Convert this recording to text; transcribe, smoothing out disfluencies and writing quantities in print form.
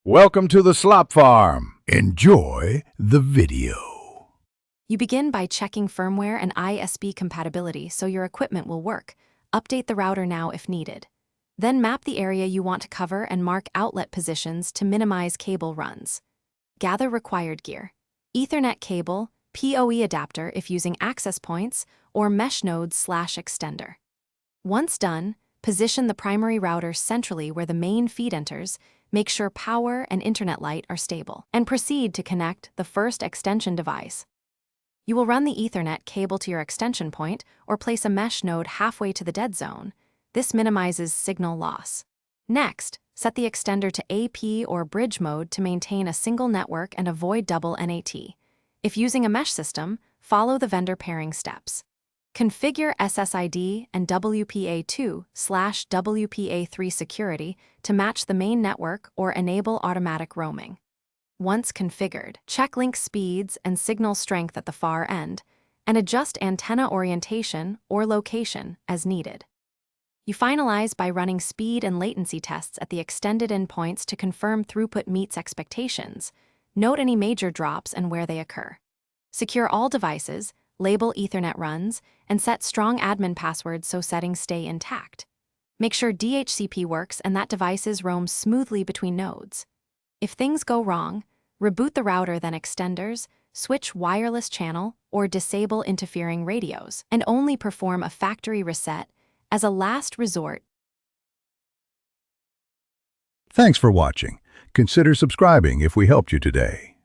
Welcome to the slop farm. Enjoy the video. You begin by checking firmware and ISP compatibility so your equipment will work. Update the router now if needed. Then map the area you want to cover and mark outlet positions to minimize cable runs. Gather required gear: Ethernet cable, PoE adapter if using access points, or mesh nodes/extender. Once done, position the primary router centrally where the main feed enters, make sure power and internet light are stable, and proceed to connect the first extension device. You will run the Ethernet cable to your extension point or place a mesh node halfway to the dead zone. This minimizes signal loss. Next, set the extender to AP or bridge mode to maintain a single network and avoid double NAT. If using a mesh system, follow the vendor pairing steps. Configure SSID and WPA2/WPA3 security to match the main network or enable automatic roaming. Once configured, check link speeds and signal strength at the far end, and adjust antenna orientation or location as needed. You finalize by running speed and latency tests at the extended endpoints to confirm throughput meets expectations. Note any major drops and where they occur. Secure all devices, label Ethernet runs, and set strong admin passwords so settings stay intact. Make sure DHCP works and that devices roam smoothly between nodes. If things go wrong, reboot the router, then extenders, switch wireless channel, or disable interfering radios, and only perform a factory reset as a last resort. Thanks for watching. Consider subscribing if we helped you today.